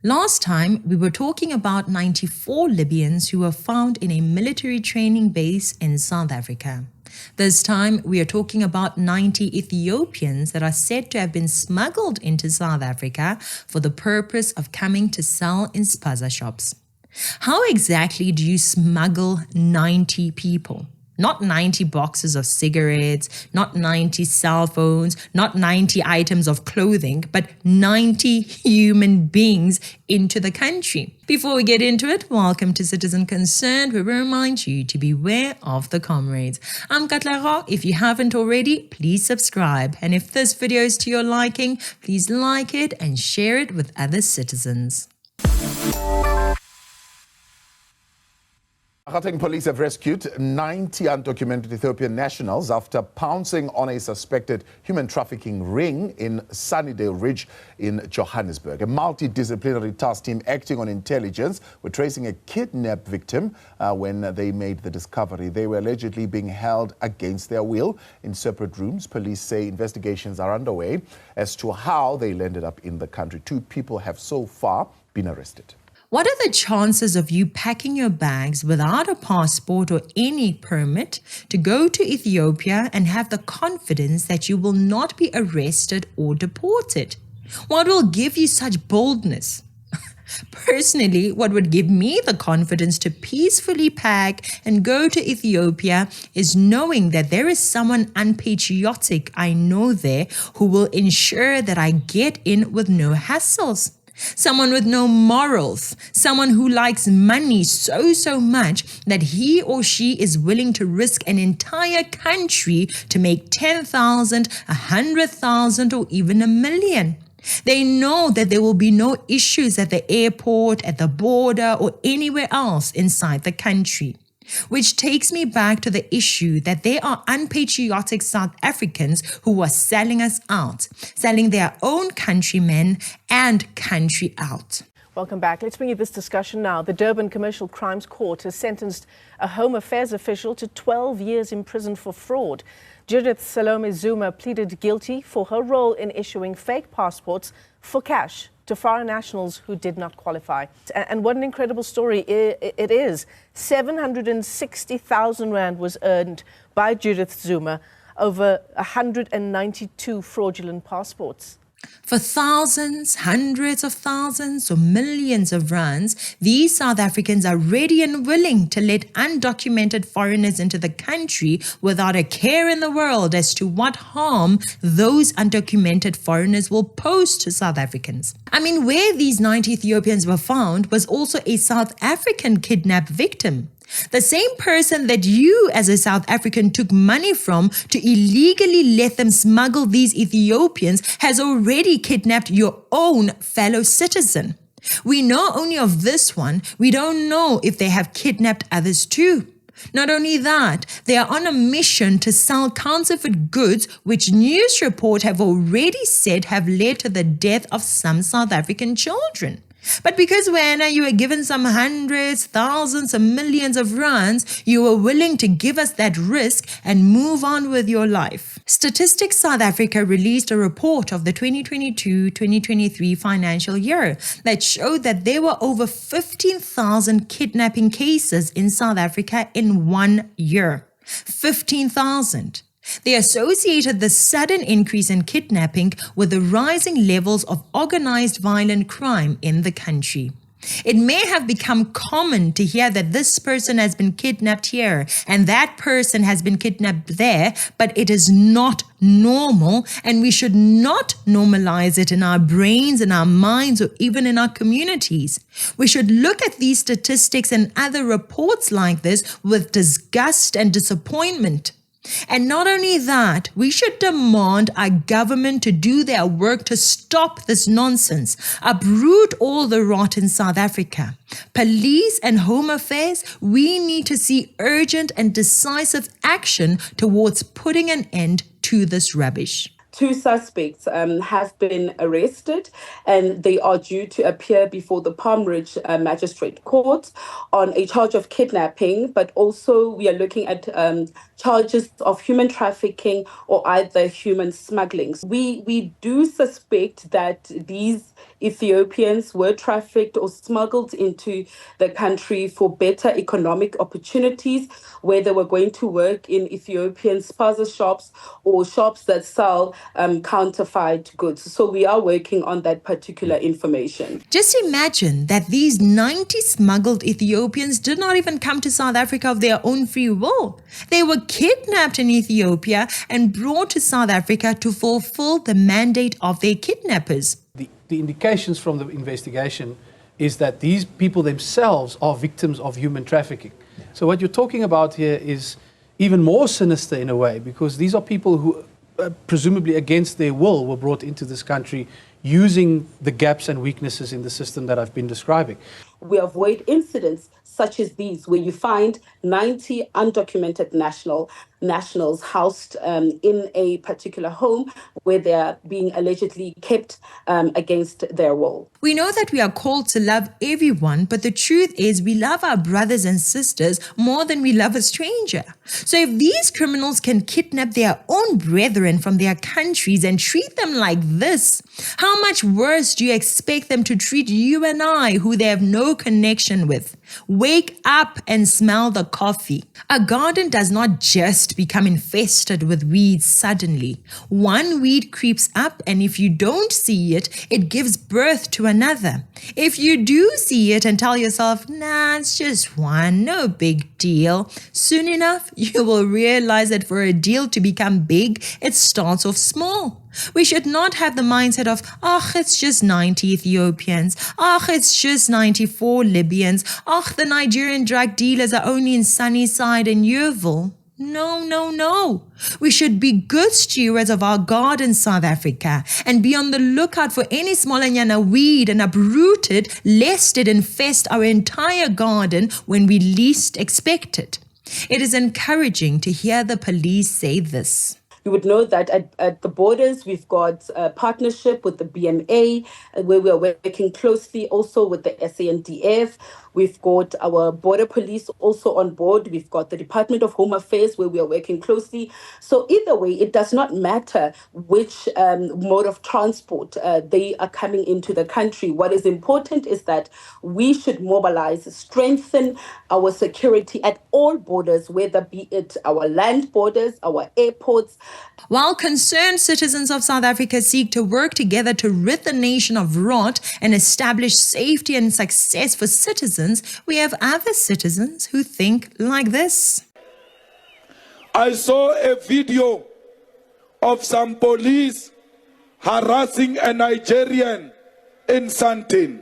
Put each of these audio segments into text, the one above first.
Last time, we were talking about 94 Libyans who were found in a military training base in South Africa. This time, we are talking about 90 Ethiopians that are said to have been smuggled into South Africa for the purpose of coming to sell in spaza shops. How exactly do you smuggle 90 people? Not 90 boxes of cigarettes, not 90 cell phones, not 90 items of clothing, but 90 human beings into the country. Before we get into it, welcome to Citizen Concerned, where we remind you to beware of the comrades. I'm Katlego. If you haven't already, please subscribe. And if this video is to your liking, please like it and share it with other citizens. Gauteng police have rescued 90 undocumented Ethiopian nationals after pouncing on a suspected human trafficking ring in Sunnydale Ridge in Johannesburg. A multidisciplinary task team acting on intelligence were tracing a kidnapped victim when they made the discovery. They were allegedly being held against their will in separate rooms. Police say investigations are underway as to how they landed up in the country. 2 people have so far been arrested. What are the chances of you packing your bags without a passport or any permit to go to Ethiopia and have the confidence that you will not be arrested or deported? What will give you such boldness? Personally, what would give me the confidence to peacefully pack and go to Ethiopia is knowing that there is someone unpatriotic I know there who will ensure that I get in with no hassles. Someone with no morals, someone who likes money so much that he or she is willing to risk an entire country to make 10,000, 100,000 or even 1 million. They know that there will be no issues at the airport, at the border or anywhere else inside the country. Which takes me back to the issue that there are unpatriotic South Africans who are selling us out, selling their own countrymen and country out. Welcome back. Let's bring you this discussion now. The Durban Commercial Crimes Court has sentenced a Home Affairs official to 12 years in prison for fraud. Judith Salome Zuma pleaded guilty for her role in issuing fake passports for cash to foreign nationals who did not qualify. And what an incredible story it is. 760,000 rand was earned by Judith Zuma over 192 fraudulent passports. For thousands, hundreds of thousands or millions of rands, these South Africans are ready and willing to let undocumented foreigners into the country without a care in the world as to what harm those undocumented foreigners will pose to South Africans. I mean, where these 90 Ethiopians were found was also a South African kidnapped victim. The same person that you as a South African took money from to illegally let them smuggle these Ethiopians has already kidnapped your own fellow citizen. We know only of this one. We don't know if they have kidnapped others too. Not only that, they are on a mission to sell counterfeit goods, which news reports have already said have led to the death of some South African children. But because when you were given some hundreds, thousands, and millions of rands, you were willing to give us that risk and move on with your life. Statistics South Africa released a report of the 2022-2023 financial year that showed that there were over 15,000 kidnapping cases in South Africa in 1 year. 15,000. They associated the sudden increase in kidnapping with the rising levels of organized violent crime in the country. It may have become common to hear that this person has been kidnapped here and that person has been kidnapped there, but it is not normal, and we should not normalize it in our brains, in our minds, or even in our communities. We should look at these statistics and other reports like this with disgust and disappointment. And not only that, we should demand our government to do their work to stop this nonsense, uproot all the rot in South Africa. Police and Home Affairs, we need to see urgent and decisive action towards putting an end to this rubbish. 2 suspects have been arrested and they are due to appear before the Palm Ridge Magistrate Court on a charge of kidnapping, but also we are looking at charges of human trafficking or either human smuggling. We do suspect that these Ethiopians were trafficked or smuggled into the country for better economic opportunities, where they were going to work in Ethiopian spaza shops or shops that sell counterfeit goods. So we are working on that particular information. Just imagine that these 90 smuggled Ethiopians did not even come to South Africa of their own free will. They were kidnapped in Ethiopia and brought to South Africa to fulfill the mandate of their kidnappers. The indications from the investigation is that these people themselves are victims of human trafficking. So what you're talking about here is even more sinister in a way, because these are people who presumably against their will were brought into this country using the gaps and weaknesses in the system that I've been describing. We avoid incidents such as these, where you find 90 undocumented nationals housed in a particular home where they are being allegedly kept against their will. We know that we are called to love everyone, but the truth is we love our brothers and sisters more than we love a stranger. So if these criminals can kidnap their own brethren from their countries and treat them like this, how much worse do you expect them to treat you and I, who they have no connection with? Wake up and smell the coffee. A garden does not just become infested with weeds suddenly. One weed creeps up, and if you don't see it, it gives birth to another. If you do see it and tell yourself, nah, it's just one, no big deal, soon enough, you will realize that for a deal to become big, it starts off small. We should not have the mindset of, it's just 90 Ethiopians. It's just 94 Libyans. The Nigerian drug dealers are only in Sunnyside and Yeovil. No. We should be good stewards of our garden, South Africa, and be on the lookout for any small anyana weed and uproot it, lest it infest our entire garden when we least expect it. It is encouraging to hear the police say this. You would know that at the borders, we've got a partnership with the BMA, where we are working closely also with the SANDF. We've got our border police also on board. We've got the Department of Home Affairs, where we are working closely. So either way, it does not matter which mode of transport they are coming into the country. What is important is that we should mobilize, strengthen our security at all borders, whether be it our land borders, our airports. While concerned citizens of South Africa seek to work together to rid the nation of rot and establish safety and success for citizens, we have other citizens who think like this. I saw a video of some police harassing a Nigerian in Sandown.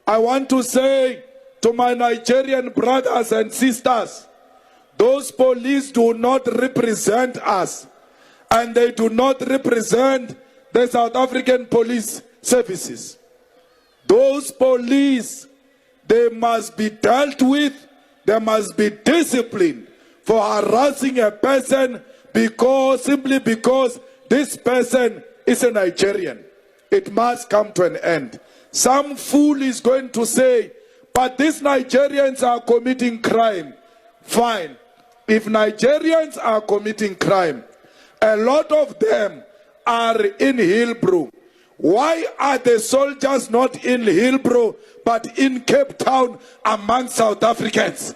I want to say to my Nigerian brothers and sisters, those police do not represent us, and they do not represent the South African police services. Those police, they must be dealt with, they must be disciplined for harassing a person simply because this person is a Nigerian. It must come to an end. Some fool is going to say, but these Nigerians are committing crime. Fine. If Nigerians are committing crime, a lot of them are in Hillbrow. Why are the soldiers not in Hillbrow but in Cape Town among South Africans?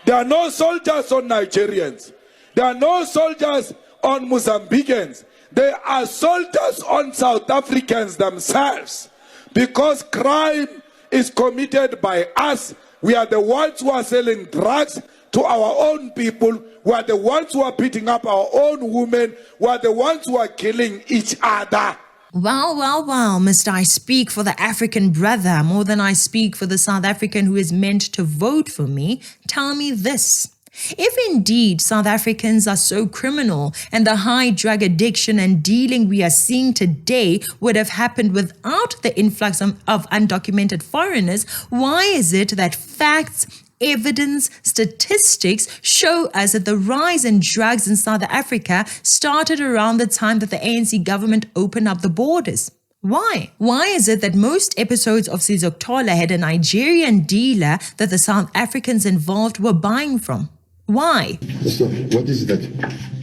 There are no soldiers on Nigerians. There are no soldiers on Mozambicans. There are soldiers on South Africans themselves, because crime is committed by us. We are the ones who are selling drugs to our own people. We are the ones who are beating up our own women. We are the ones who are killing each other. Well, must I speak for the African brother more than I speak for the South African who is meant to vote for me? Tell me this. If indeed South Africans are so criminal and the high drug addiction and dealing we are seeing today would have happened without the influx of undocumented foreigners, why is it that facts, evidence, statistics show us that the rise in drugs in South Africa started around the time that the ANC government opened up the borders? Why? Why is it that most episodes of Sizokuthola had a Nigerian dealer that the South Africans involved were buying from? Why? So, what is that?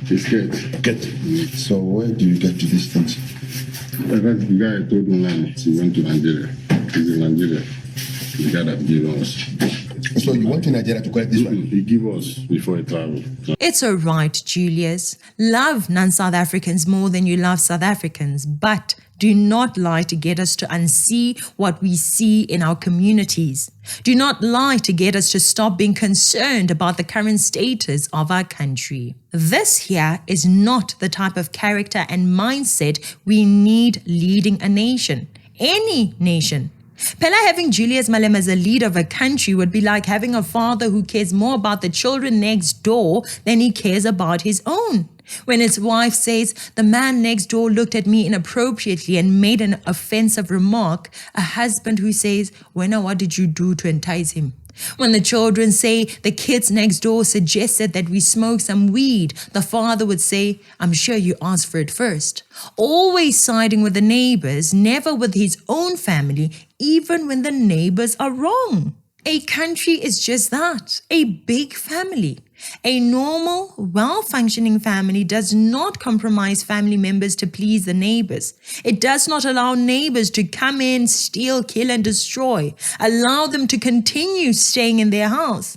Biscuit. Good. So, where do you get to these things? That's the guy I told me he went to Nigeria. He's in Nigeria. The guy that gave us. So you went to Nigeria to collect this one? He gave us before he traveled. It's all right, Julius. Love non-South Africans more than you love South Africans, but do not lie to get us to unsee what we see in our communities. Do not lie to get us to stop being concerned about the current status of our country. This here is not the type of character and mindset we need leading a nation, any nation. Phela having Julius Malema as a leader of a country would be like having a father who cares more about the children next door than he cares about his own. When his wife says, the man next door looked at me inappropriately and made an offensive remark, a husband who says, Wena, what did you do to entice him? When the children say the kids next door suggested that we smoke some weed, the father would say, I'm sure you asked for it first. Always siding with the neighbors, never with his own family, even when the neighbors are wrong. A country is just that, a big family. A normal, well-functioning family does not compromise family members to please the neighbors. It does not allow neighbors to come in, steal, kill, and destroy. Allow them to continue staying in their house.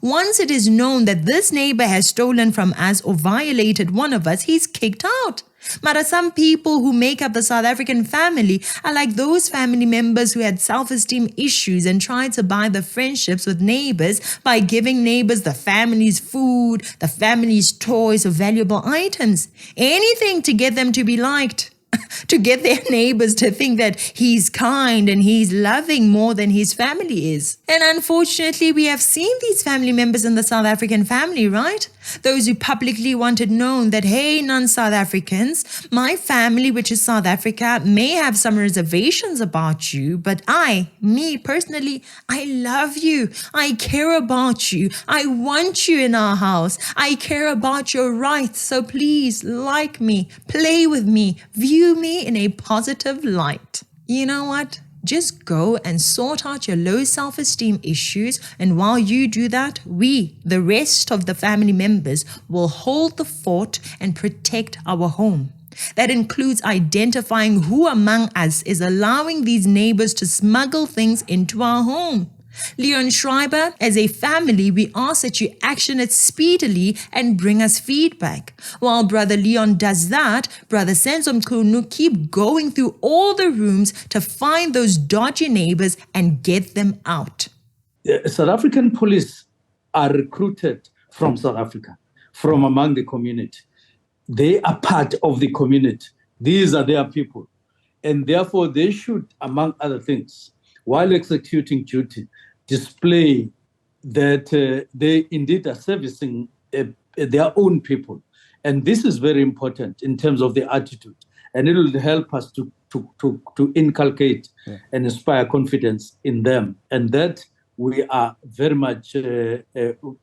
Once it is known that this neighbor has stolen from us or violated one of us, he's kicked out. But some people who make up the South African family are like those family members who had self-esteem issues and tried to buy the friendships with neighbors by giving neighbors the family's food, the family's toys or valuable items. Anything to get them to be liked. To get their neighbors to think that he's kind and he's loving more than his family is. And unfortunately, we have seen these family members in the South African family, right? Those who publicly wanted known that, hey, non-South Africans, my family, which is South Africa, may have some reservations about you, but me personally, I love you. I care about you. I want you in our house. I care about your rights. So please like me, play with me, view me in a positive light. You know what? Just go and sort out your low self-esteem issues, and while you do that, we, the rest of the family members, will hold the fort and protect our home. That includes identifying who among us is allowing these neighbors to smuggle things into our home. Leon Schreiber, as a family, we ask that you action it speedily and bring us feedback. While Brother Leon does that, Brother Senzo Mkhunu keep going through all the rooms to find those dodgy neighbors and get them out. South African police are recruited from South Africa, from among the community. They are part of the community. These are their people. And therefore, they should, among other things, while executing duty, display that they indeed are servicing their own people. And this is very important in terms of the attitude. And it will help us to inculcate and inspire confidence in them. And that we are very much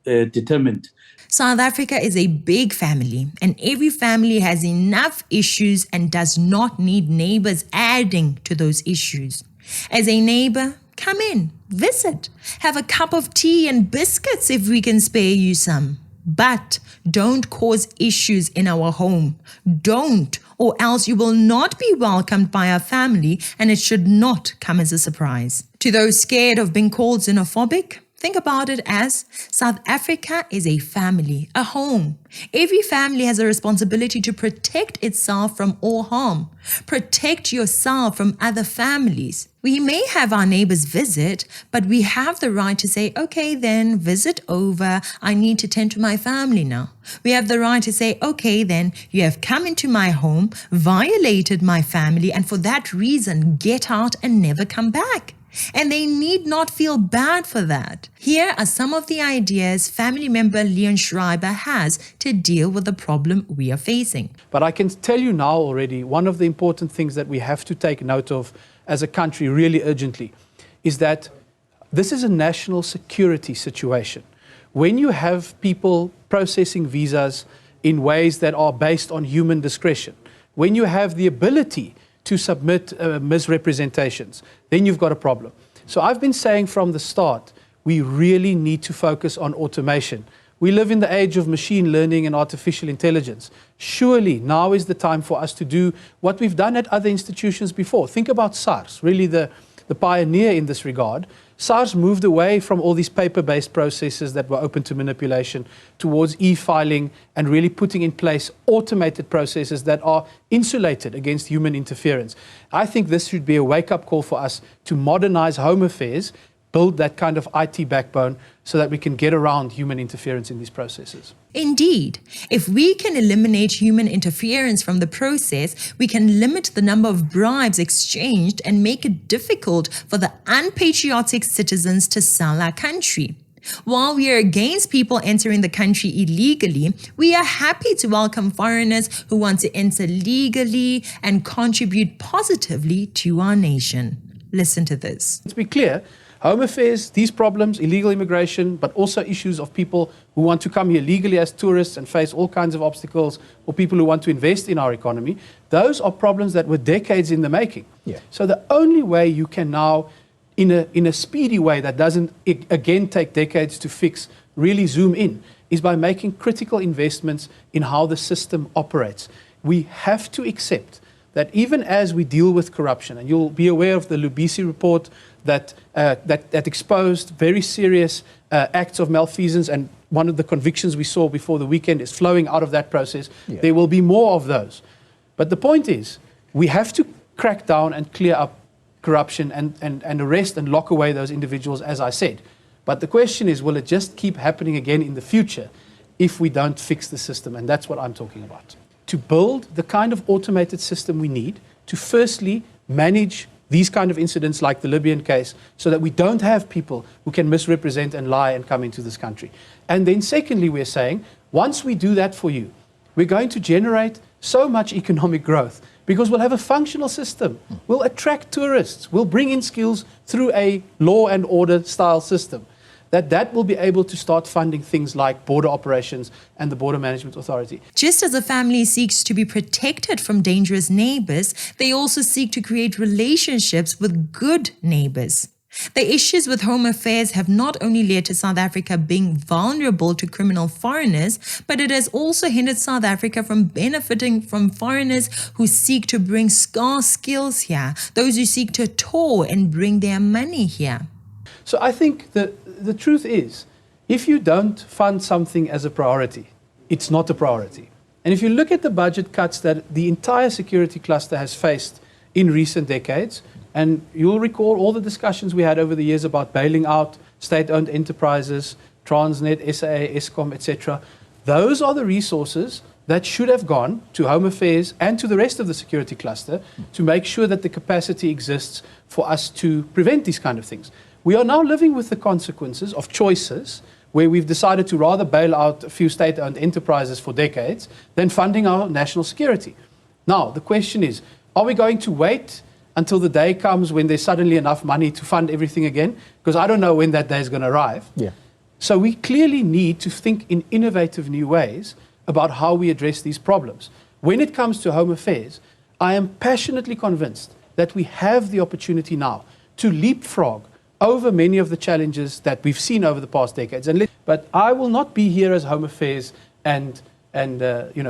determined. South Africa is a big family, and every family has enough issues and does not need neighbors adding to those issues. As a neighbor, come in, visit, have a cup of tea and biscuits if we can spare you some. But don't cause issues in our home. Don't, or else you will not be welcomed by our family, and it should not come as a surprise. To those scared of being called xenophobic, think about it as South Africa is a family, a home. Every family has a responsibility to protect itself from all harm. Protect yourself from other families. We may have our neighbors visit, but we have the right to say, okay, then visit over. I need to tend to my family now. We have the right to say, okay, then you have come into my home, violated my family, and for that reason, get out and never come back. And they need not feel bad for that. Here are some of the ideas family member Leon Schreiber has to deal with the problem we are facing. But I can tell you now already, one of the important things that we have to take note of as a country really urgently is that this is a national security situation. When you have people processing visas in ways that are based on human discretion, when you have the ability to submit misrepresentations, then you've got a problem. So I've been saying from the start, we really need to focus on automation. We live in the age of machine learning and artificial intelligence. Surely now is the time for us to do what we've done at other institutions before. Think about SARS, really the pioneer in this regard. SARS moved away from all these paper-based processes that were open to manipulation towards e-filing and really putting in place automated processes that are insulated against human interference. I think this should be a wake-up call for us to modernize Home Affairs, build that kind of IT backbone so that we can get around human interference in these processes. Indeed, if we can eliminate human interference from the process, we can limit the number of bribes exchanged and make it difficult for the unpatriotic citizens to sell our country. While we are against people entering the country illegally, we are happy to welcome foreigners who want to enter legally and contribute positively to our nation. Listen to this. Let's be clear. Home Affairs, these problems, illegal immigration, but also issues of people who want to come here legally as tourists and face all kinds of obstacles, or people who want to invest in our economy, those are problems that were decades in the making. Yeah. So the only way you can now, in a speedy way that doesn't, again, take decades to fix, really zoom in, is by making critical investments in how the system operates. We have to accept that even as we deal with corruption, and you'll be aware of the Lubisi report that exposed very serious acts of malfeasance, and one of the convictions we saw before the weekend is flowing out of that process. Yeah. There will be more of those. But the point is, we have to crack down and clear up corruption and arrest and lock away those individuals, as I said. But the question is, will it just keep happening again in the future if we don't fix the system? And that's what I'm talking about. To build the kind of automated system we need to firstly manage these kind of incidents like the Libyan case so that we don't have people who can misrepresent and lie and come into this country. And then secondly, we're saying, once we do that for you, we're going to generate so much economic growth because we'll have a functional system. We'll attract tourists. We'll bring in skills through a law and order style system. That will be able to start funding things like border operations and the Border Management Authority. Just as a family seeks to be protected from dangerous neighbors, they also seek to create relationships with good neighbors. The issues with Home Affairs have not only led to South Africa being vulnerable to criminal foreigners, but it has also hindered South Africa from benefiting from foreigners who seek to bring scarce skills here, those who seek to tour and bring their money here. So I think the truth is, if you don't fund something as a priority, it's not a priority. And if you look at the budget cuts that the entire security cluster has faced in recent decades, and you'll recall all the discussions we had over the years about bailing out state-owned enterprises, Transnet, SAA, Eskom, etc., those are the resources that should have gone to Home Affairs and to the rest of the security cluster to make sure that the capacity exists for us to prevent these kind of things. We are now living with the consequences of choices where we've decided to rather bail out a few state-owned enterprises for decades than funding our national security. Now, the question is, are we going to wait until the day comes when there's suddenly enough money to fund everything again? Because I don't know when that day is going to arrive. Yeah. So we clearly need to think in innovative new ways about how we address these problems. When it comes to Home Affairs, I am passionately convinced that we have the opportunity now to leapfrog over many of the challenges that we've seen over the past decades. But I will not be here as Home Affairs and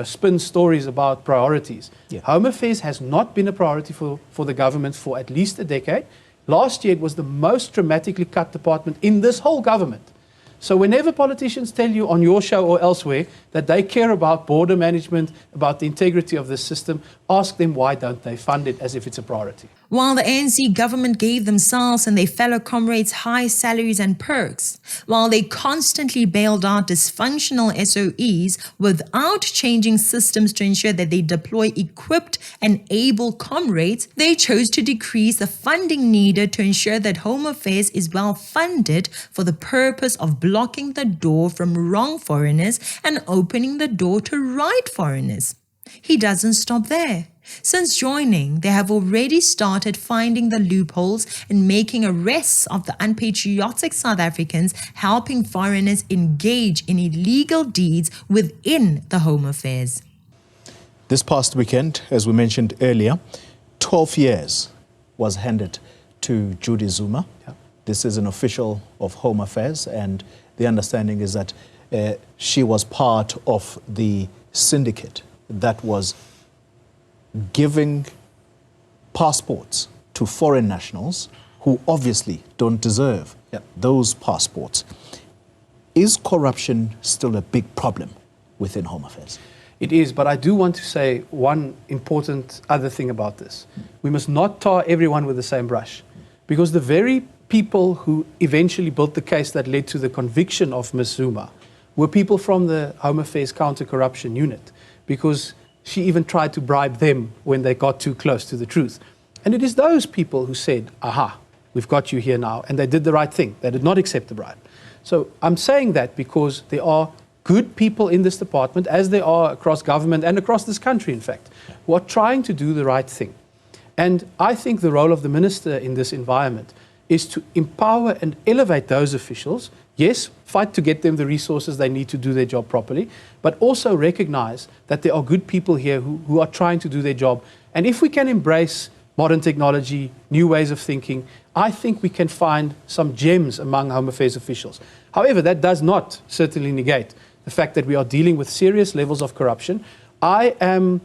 spin stories about priorities. Yeah. Home Affairs has not been a priority for the government for at least a decade. Last year, it was the most dramatically cut department in this whole government. So whenever politicians tell you on your show or elsewhere that they care about border management, about the integrity of the system, ask them why don't they fund it as if it's a priority. While the ANC government gave themselves and their fellow comrades high salaries and perks, while they constantly bailed out dysfunctional SOEs without changing systems to ensure that they deploy equipped and able comrades, they chose to decrease the funding needed to ensure that Home Affairs is well funded for the purpose of blocking the door from wrong foreigners and opening the door to right foreigners. He doesn't stop there. Since joining, they have already started finding the loopholes and making arrests of the unpatriotic South Africans, helping foreigners engage in illegal deeds within the Home Affairs. This past weekend, as we mentioned earlier, 12 years was handed to Judy Zuma. Yeah. This is an official of Home Affairs, and the understanding is that she was part of the syndicate that was giving passports to foreign nationals who obviously don't deserve those passports. Is corruption still a big problem within Home Affairs? It is, but I do want to say one important other thing about this. We must not tar everyone with the same brush, because the very people who eventually built the case that led to the conviction of Ms. Zuma were people from the Home Affairs Counter-Corruption Unit, because she even tried to bribe them when they got too close to the truth. And it is those people who said, aha, we've got you here now, and they did the right thing. They did not accept the bribe. So I'm saying that because there are good people in this department, as there are across government and across this country, in fact, who are trying to do the right thing. And I think the role of the minister in this environment is to empower and elevate those officials. Yes, fight to get them the resources they need to do their job properly, but also recognize that there are good people here who are trying to do their job. And if we can embrace modern technology, new ways of thinking, I think we can find some gems among Home Affairs officials. However, that does not certainly negate the fact that we are dealing with serious levels of corruption. I am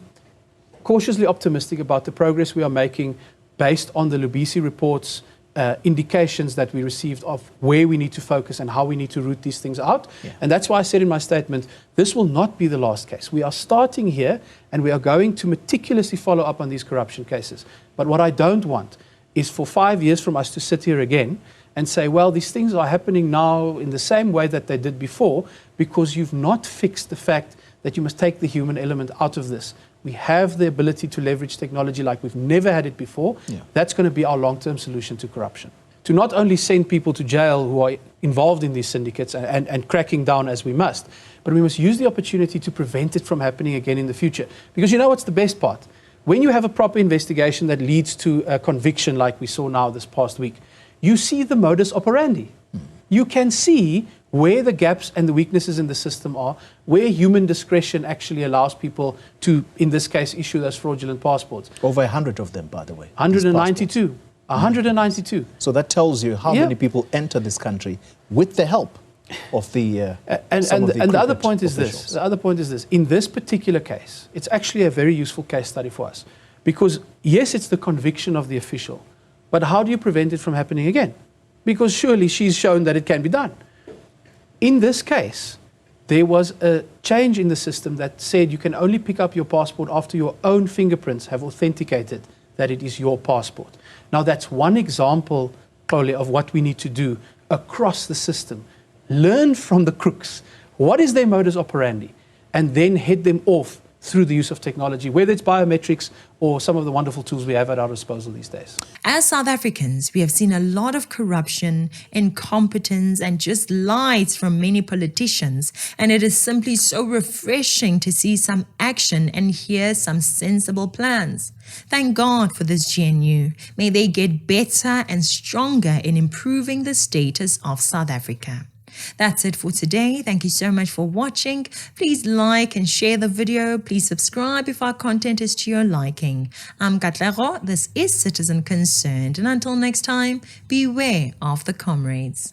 cautiously optimistic about the progress we are making based on the Lubisi report's indications that we received of where we need to focus and how we need to root these things out. And that's why I said in my statement, this will not be the last case. We are starting here and we are going to meticulously follow up on these corruption cases. But what I don't want is for 5 years from us to sit here again and say, well, these things are happening now in the same way that they did before, because you've not fixed the fact that you must take the human element out of this. We have the ability to leverage technology like we've never had it before. That's going to be our long-term solution to corruption. To not only send people to jail who are involved in these syndicates and cracking down as we must, but we must use the opportunity to prevent it from happening again in the future. Because you know what's the best part? When you have a proper investigation that leads to a conviction like we saw now this past week, you see the modus operandi. You can see where the gaps and the weaknesses in the system are, where human discretion actually allows people to, in this case, issue those fraudulent passports. Over 100 of them, by the way. 192. 192. So that tells you how many people enter this country with the help of the and the other point is this. The other point is this. In this particular case, it's actually a very useful case study for us. Because, yes, it's the conviction of the official, but how do you prevent it from happening again? Because surely she's shown that it can be done. In this case, there was a change in the system that said you can only pick up your passport after your own fingerprints have authenticated that it is your passport. Now, that's one example, probably, of what we need to do across the system. Learn from the crooks. What is their modus operandi? And then head them off through the use of technology, whether it's biometrics or some of the wonderful tools we have at our disposal these days. As South Africans, we have seen a lot of corruption, incompetence, and just lies from many politicians. And it is simply so refreshing to see some action and hear some sensible plans. Thank God for this GNU. May they get better and stronger in improving the status of South Africa. That's it for today. Thank you so much for watching. Please like and share the video. Please subscribe if our content is to your liking. I'm Katlego. This is Citizen Concerned. And until next time, beware of the comrades.